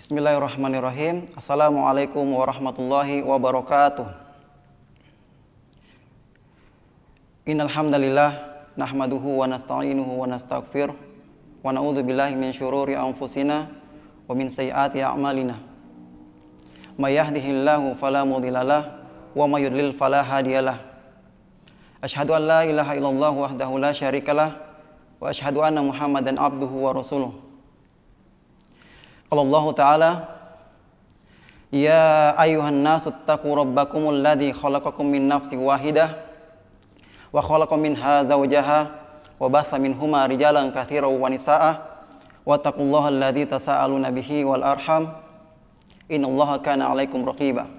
Bismillahirrahmanirrahim. Assalamualaikum warahmatullahi wabarakatuh. Innal hamdalillah nahmaduhu wa nasta'inuhu wa nastaghfiruh wa na'udzu billahi min syururi anfusina wa min sayyiati a'malina. May yahdihillahu fala mudhillalah wa may yudlil fala hadiyalah. Asyhadu an la ilaha illallah wahdahu la syarikalah wa asyhadu anna Muhammadan abduhu wa rasuluh. Qala Allah Ta'ala, ya ayyuhan nasu taqu rabbakumul ladzi khalaqakum min nafsin wahidah wa khalaqa minha zawjaha wa batha minhuma rijalan katsiran wa nisaa'a wa taqullaha alladzi tasaaluna bihi wal arham innallaha kana 'alaikum raqiba.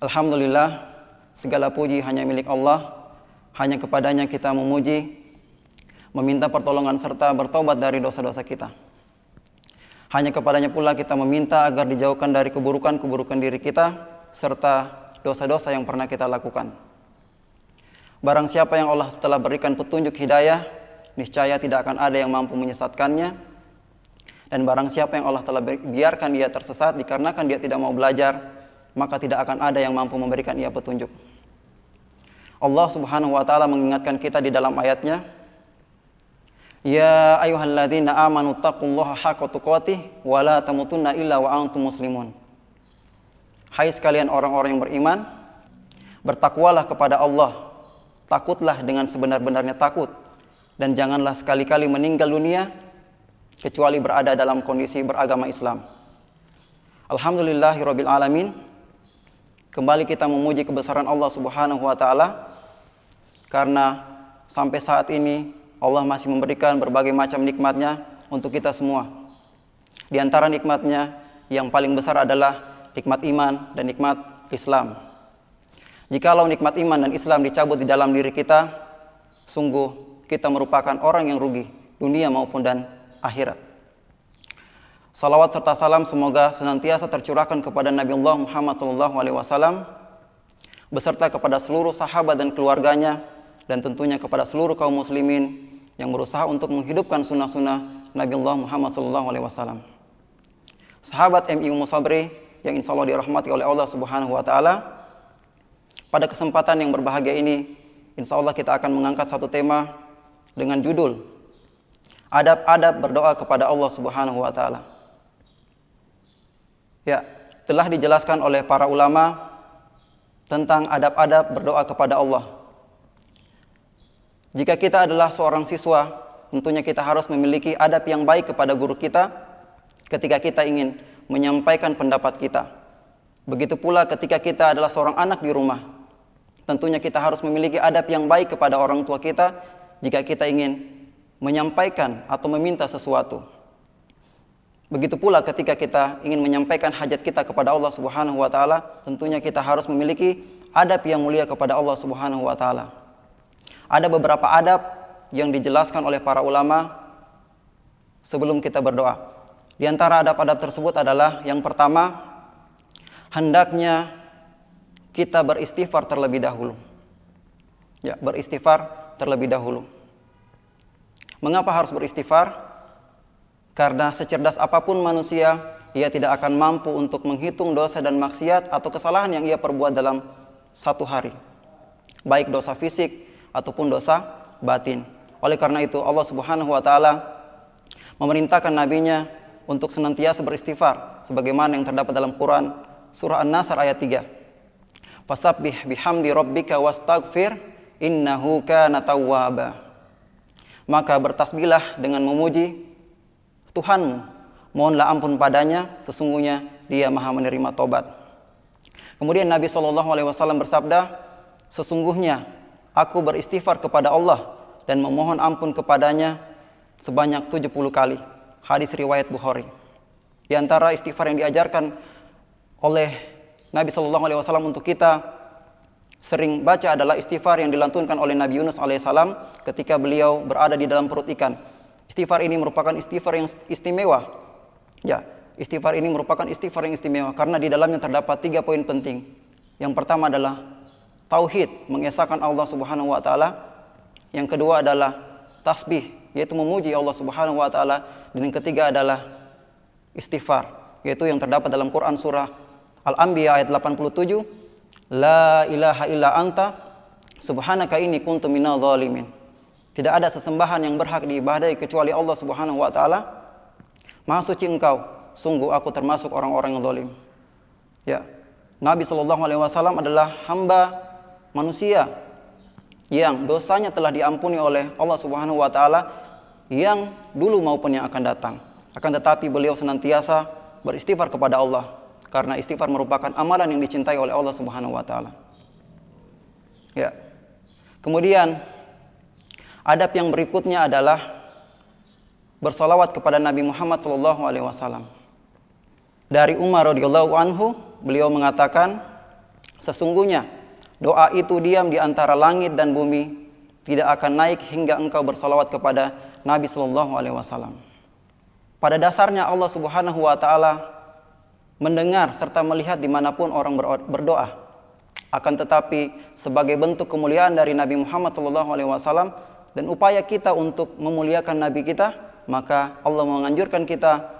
Alhamdulillah, segala puji hanya milik Allah, hanya kepadanya kita memuji, meminta pertolongan serta bertobat dari dosa-dosa kita. Hanya kepadanya pula kita meminta agar dijauhkan dari keburukan-keburukan diri kita serta dosa-dosa yang pernah kita lakukan. Barang siapa yang Allah telah berikan petunjuk hidayah, niscaya tidak akan ada yang mampu menyesatkannya. Dan barang siapa yang Allah telah biarkan dia tersesat dikarenakan dia tidak mau belajar, maka tidak akan ada yang mampu memberikan ia petunjuk. Allah Subhanahu wa Ta'ala mengingatkan kita di dalam ayatnya, ya ayyuhalladzina amanu taqullaha haqqa tuqatih wa la tamutunna illa wa antum muslimun. Hai sekalian orang-orang yang beriman, bertakwalah kepada Allah, takutlah dengan sebenar-benarnya takut, dan janganlah sekali-kali meninggal dunia kecuali berada dalam kondisi beragama Islam. Alhamdulillahirabbil alamin. Kembali kita memuji kebesaran Allah Subhanahu wa Ta'ala karena sampai saat ini Allah masih memberikan berbagai macam nikmatnya untuk kita semua. Di antara nikmatnya yang paling besar adalah nikmat iman dan nikmat Islam. Jikalau nikmat iman dan Islam dicabut di dalam diri kita, sungguh kita merupakan orang yang rugi, dunia maupun dan akhirat. Salawat serta salam semoga senantiasa tercurahkan kepada Nabi Allah Muhammad SAW beserta kepada seluruh sahabat dan keluarganya, dan tentunya kepada seluruh kaum muslimin yang berusaha untuk menghidupkan sunnah-sunnah Nabi Allah Muhammad SAW. Sahabat MI Ummu Sabri yang insya Allah dirahmati oleh Allah Subhanahu wa Ta'ala, pada kesempatan yang berbahagia ini insya Allah kita akan mengangkat satu tema dengan judul adab-adab berdoa kepada Allah Subhanahu wa Ta'ala. Ya, telah dijelaskan oleh para ulama tentang adab-adab berdoa kepada Allah. Jika kita adalah seorang siswa, tentunya kita harus memiliki adab yang baik kepada guru kita ketika kita ingin menyampaikan pendapat kita. Begitu pula ketika kita adalah seorang anak di rumah, tentunya kita harus memiliki adab yang baik kepada orang tua kita jika kita ingin menyampaikan atau meminta sesuatu. Begitu pula ketika kita ingin menyampaikan hajat kita kepada Allah Subhanahu wa Ta'ala, tentunya kita harus memiliki adab yang mulia kepada Allah Subhanahu wa Ta'ala. Ada beberapa adab yang dijelaskan oleh para ulama sebelum kita berdoa. Di antara adab-adab tersebut adalah yang pertama, hendaknya kita beristighfar terlebih dahulu. Ya, beristighfar terlebih dahulu. Mengapa harus beristighfar? Karena secerdas apapun manusia, ia tidak akan mampu untuk menghitung dosa dan maksiat atau kesalahan yang ia perbuat dalam satu hari, baik dosa fisik ataupun dosa batin. Oleh karena itu Allah Subhanahu wa Ta'ala memerintahkan nabinya untuk senantiasa beristighfar sebagaimana yang terdapat dalam Quran surah An-Nasr ayat 3. Fasabbih bihamdi rabbika wastaghfir innahu kana tawwaba. Maka bertasbihlah dengan memuji Tuhanmu, mohonlah ampun padanya, sesungguhnya dia maha menerima tobat. Kemudian Nabi SAW bersabda, sesungguhnya aku beristighfar kepada Allah dan memohon ampun kepadanya sebanyak 70 kali. Hadis riwayat Bukhari. Di antara istighfar yang diajarkan oleh Nabi SAW untuk kita sering baca adalah istighfar yang dilantunkan oleh Nabi Yunus alaihissalam ketika beliau berada di dalam perut ikan. Istighfar ini merupakan istighfar yang istimewa. Ya, istighfar ini merupakan istighfar yang istimewa karena di dalamnya terdapat 3 poin penting. Yang pertama adalah tauhid, mengesahkan Allah Subhanahu wa Ta'ala. Yang kedua adalah tasbih, yaitu memuji Allah Subhanahu wa Ta'ala. Dan yang ketiga adalah istighfar, yaitu yang terdapat dalam Quran surah Al-Anbiya ayat 87, La ilaha illa anta subhanaka inni kuntu minadh dhalimin. Tidak ada sesembahan yang berhak diibadahi kecuali Allah Subhanahu wa taala. Maha suci Engkau, sungguh aku termasuk orang-orang yang zalim. Ya. Nabi SAW adalah hamba manusia yang dosanya telah diampuni oleh Allah Subhanahu wa taala yang dulu maupun yang akan datang. Akan tetapi beliau senantiasa beristighfar kepada Allah karena istighfar merupakan amalan yang dicintai oleh Allah Subhanahu wa taala. Ya. Kemudian adab yang berikutnya adalah bersalawat kepada Nabi Muhammad SAW. Dari Umar radhiyallahu anhu, beliau mengatakan, sesungguhnya doa itu diam di antara langit dan bumi, tidak akan naik hingga engkau bersalawat kepada Nabi SAW. Pada dasarnya Allah Subhanahu wa taala mendengar serta melihat dimanapun orang berdoa. Akan tetapi sebagai bentuk kemuliaan dari Nabi Muhammad SAW dan upaya kita untuk memuliakan Nabi kita, maka Allah menganjurkan kita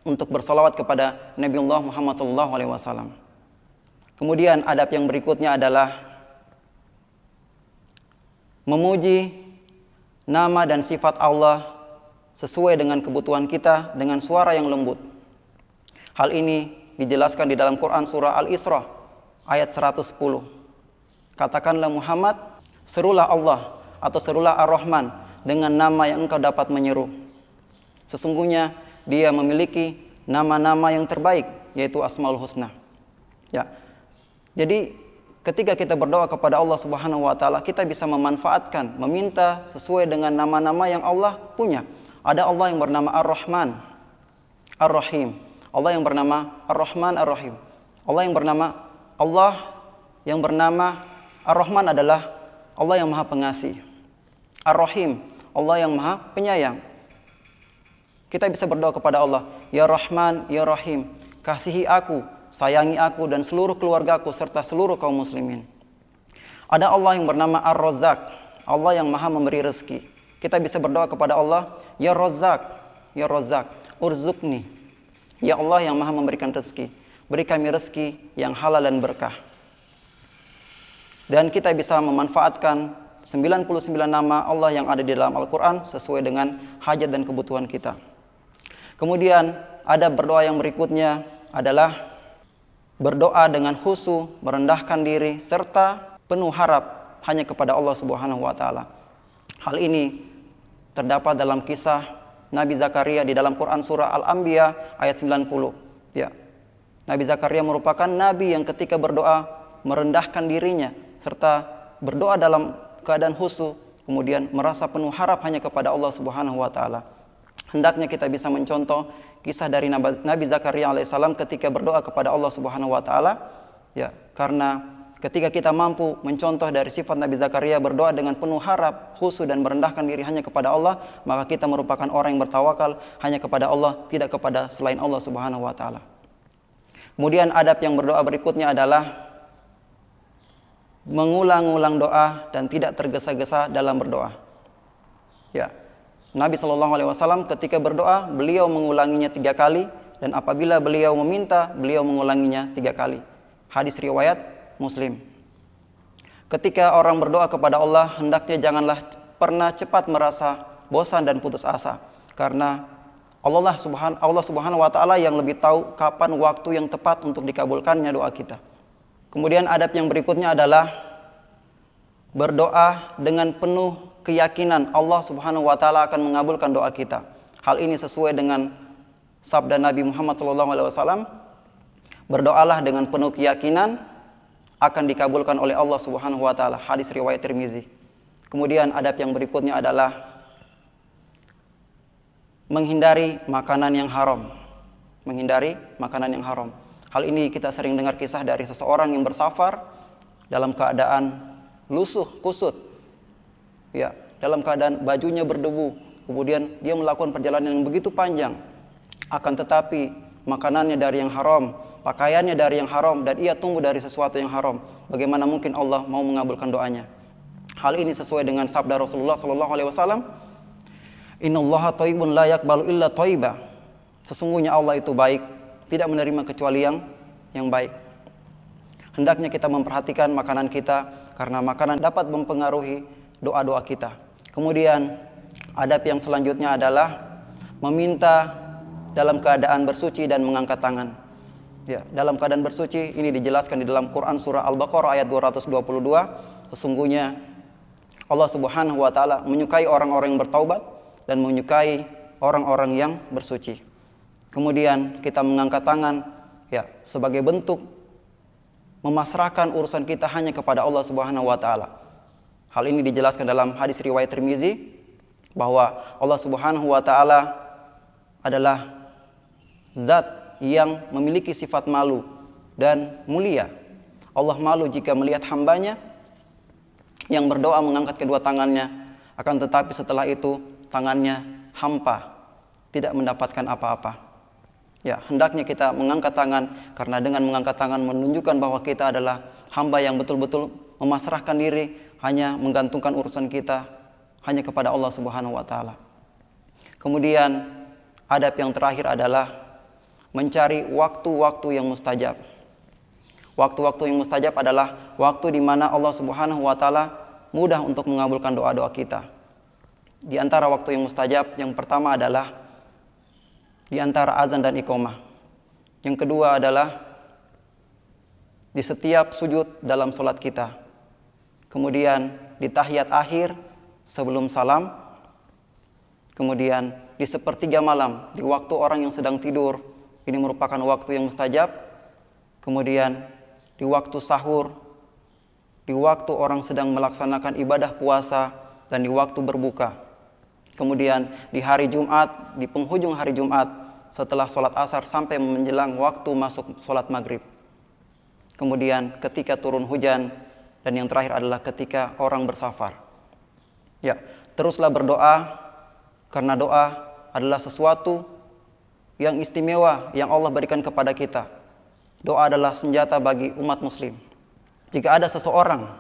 untuk bersalawat kepada Nabiullah Muhammad SAW. Kemudian adab yang berikutnya adalah memuji nama dan sifat Allah sesuai dengan kebutuhan kita dengan suara yang lembut. Hal ini dijelaskan di dalam Quran surah Al-Isra ayat 110. Katakanlah Muhammad, serulah Allah atau serulah Ar-Rahman dengan nama yang engkau dapat menyeru. Sesungguhnya dia memiliki nama-nama yang terbaik, yaitu Asmaul Husna. Ya. Jadi ketika kita berdoa kepada Allah Subhanahu wa taala, kita bisa memanfaatkan, meminta sesuai dengan nama-nama yang Allah punya. Ada Allah yang bernama Ar-Rahman, Ar-Rahim. Allah yang bernama Ar-Rahman, Ar-Rahim. Allah yang bernama Ar-Rahman adalah Allah yang Maha Pengasih. Ar-Rahim, Allah yang Maha Penyayang. Kita bisa berdoa kepada Allah, Ya Rahman, Ya Rahim, kasihi aku, sayangi aku dan seluruh keluargaku serta seluruh kaum muslimin. Ada Allah yang bernama Ar-Razzaq, Allah yang Maha memberi rezeki. Kita bisa berdoa kepada Allah, Ya Razzaq, Ya Razzaq, urzuqni. Ya Allah yang Maha memberikan rezeki, beri kami rezeki yang halal dan berkah. Dan kita bisa memanfaatkan 99 nama Allah yang ada di dalam Al-Quran sesuai dengan hajat dan kebutuhan kita. Kemudian ada berdoa yang berikutnya adalah berdoa dengan khusyuk, merendahkan diri serta penuh harap hanya kepada Allah Subhanahu wa taala. Hal ini terdapat dalam kisah Nabi Zakaria di dalam Quran surah Al-Anbiya ayat 90. Ya. Nabi Zakaria merupakan nabi yang ketika berdoa merendahkan dirinya serta berdoa dalam keadaan khusyuk, kemudian merasa penuh harap hanya kepada Allah Subhanahu wa taala. Hendaknya kita bisa mencontoh kisah dari Nabi Zakaria alaihissalam ketika berdoa kepada Allah Subhanahu wa taala. Ya, karena ketika kita mampu mencontoh dari sifat Nabi Zakaria berdoa dengan penuh harap, khusyuk dan merendahkan diri hanya kepada Allah, maka kita merupakan orang yang bertawakal hanya kepada Allah, tidak kepada selain Allah Subhanahu wa taala. Kemudian adab yang berdoa berikutnya adalah mengulang-ulang doa dan tidak tergesa-gesa dalam berdoa. Ya. Nabi SAW ketika berdoa, beliau mengulanginya 3 kali, dan apabila beliau meminta, beliau mengulanginya 3 kali. Hadis riwayat Muslim. Ketika orang berdoa kepada Allah, hendaknya janganlah pernah cepat merasa bosan dan putus asa, karena Allah Subhanahu wa taala yang lebih tahu kapan waktu yang tepat untuk dikabulkannya doa kita. Kemudian adab yang berikutnya adalah berdoa dengan penuh keyakinan Allah Subhanahu wa taala akan mengabulkan doa kita. Hal ini sesuai dengan sabda Nabi Muhammad SAW, berdoalah dengan penuh keyakinan akan dikabulkan oleh Allah Subhanahu wa taala. Hadis riwayat Tirmizi. Kemudian adab yang berikutnya adalah menghindari makanan yang haram. Menghindari makanan yang haram. Hal ini kita sering dengar kisah dari seseorang yang bersafar dalam keadaan lusuh, kusut. Ya, dalam keadaan bajunya berdebu, kemudian dia melakukan perjalanan yang begitu panjang, akan tetapi makanannya dari yang haram, pakaiannya dari yang haram, dan ia tumbuh dari sesuatu yang haram. Bagaimana mungkin Allah mau mengabulkan doanya? Hal ini sesuai dengan sabda Rasulullah SAW, Innallaha thayyibun la yaqbalu illa thayyiba. Sesungguhnya Allah itu baik, tidak menerima kecuali yang baik. Hendaknya kita memperhatikan makanan kita karena makanan dapat mempengaruhi doa-doa kita. Kemudian adab yang selanjutnya adalah meminta dalam keadaan bersuci dan mengangkat tangan. Ya, dalam keadaan bersuci ini dijelaskan di dalam Quran surah Al-Baqarah ayat 222. Sesungguhnya Allah Subhanahu wa taala menyukai orang-orang yang bertaubat dan menyukai orang-orang yang bersuci. Kemudian kita mengangkat tangan ya sebagai bentuk memasrahkan urusan kita hanya kepada Allah Subhanahu wa taala. Hal ini dijelaskan dalam hadis riwayat Tirmizi bahwa Allah Subhanahu wa taala adalah zat yang memiliki sifat malu dan mulia. Allah malu jika melihat hambanya yang berdoa mengangkat kedua tangannya, akan tetapi setelah itu tangannya hampa, tidak mendapatkan apa-apa. Ya, hendaknya kita mengangkat tangan karena dengan mengangkat tangan menunjukkan bahwa kita adalah hamba yang betul-betul memasrahkan diri, hanya menggantungkan urusan kita hanya kepada Allah Subhanahu wa taala. Kemudian adab yang terakhir adalah mencari waktu-waktu yang mustajab. Waktu-waktu yang mustajab adalah waktu di mana Allah Subhanahu wa taala mudah untuk mengabulkan doa-doa kita. Di antara waktu yang mustajab, yang pertama adalah di antara azan dan iqamah. Yang kedua adalah di setiap sujud dalam salat kita. Kemudian di tahiyat akhir sebelum salam. Kemudian di sepertiga malam, di waktu orang yang sedang tidur, ini merupakan waktu yang mustajab. Kemudian di waktu sahur, di waktu orang sedang melaksanakan ibadah puasa, dan di waktu berbuka. Kemudian di hari Jumat, di penghujung hari Jumat, setelah sholat asar sampai menjelang waktu masuk sholat maghrib. Kemudian ketika turun hujan, dan yang terakhir adalah ketika orang bersafar. Ya, teruslah berdoa, karena doa adalah sesuatu yang istimewa yang Allah berikan kepada kita. Doa adalah senjata bagi umat muslim. Jika ada seseorang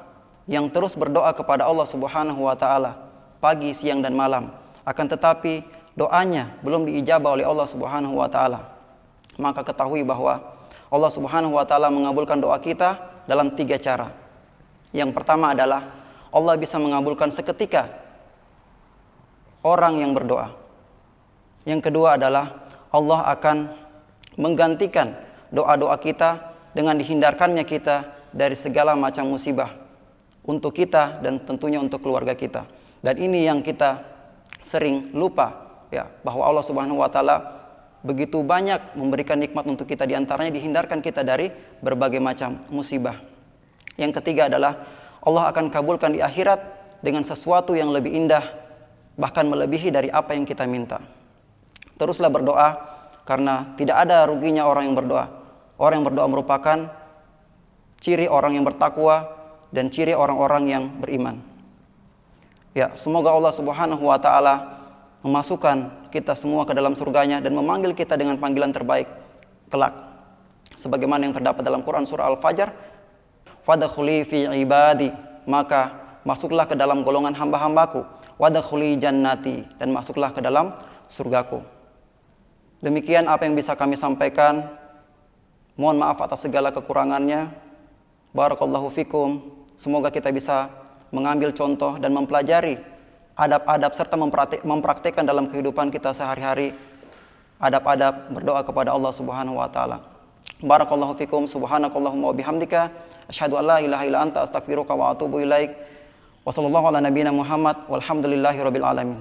yang terus berdoa kepada Allah Subhanahu wa taala pagi, siang dan malam, akan tetapi doanya belum diijabah oleh Allah Subhanahu wa taala, maka ketahui bahwa Allah Subhanahu wa taala mengabulkan doa kita dalam 3 cara. Yang pertama adalah Allah bisa mengabulkan seketika orang yang berdoa. Yang kedua adalah Allah akan menggantikan doa-doa kita dengan dihindarkannya kita dari segala macam musibah untuk kita dan tentunya untuk keluarga kita. Dan ini yang kita sering lupa, ya, bahwa Allah Subhanahu wa taala begitu banyak memberikan nikmat untuk kita, di antaranya dihindarkan kita dari berbagai macam musibah. Yang ketiga adalah Allah akan kabulkan di akhirat dengan sesuatu yang lebih indah, bahkan melebihi dari apa yang kita minta. Teruslah berdoa karena tidak ada ruginya orang yang berdoa. Orang yang berdoa merupakan ciri orang yang bertakwa dan ciri orang-orang yang beriman. Ya, semoga Allah Subhanahu wa taala memasukkan kita semua ke dalam surganya dan memanggil kita dengan panggilan terbaik kelak. Sebagaimana yang terdapat dalam Quran surah Al-Fajr, "Fadkhuli fi ibadi", maka masuklah ke dalam golongan hamba-hambaku. "Wadkhuli jannati", dan masuklah ke dalam surgaku. Demikian apa yang bisa kami sampaikan. Mohon maaf atas segala kekurangannya. Barakallahu fikum. Semoga kita bisa mengambil contoh dan mempelajari adab-adab serta mempraktikkan dalam kehidupan kita sehari-hari adab-adab berdoa kepada Allah Subhanahu wa taala. Barakallahu fikum. Subhanakallahumma wa bihamdika asyhadu an la ilaha illa anta astaghfiruka wa atubu ilaik. Wa sallallahu ala nabiyyina Muhammad walhamdulillahi rabbil alamin.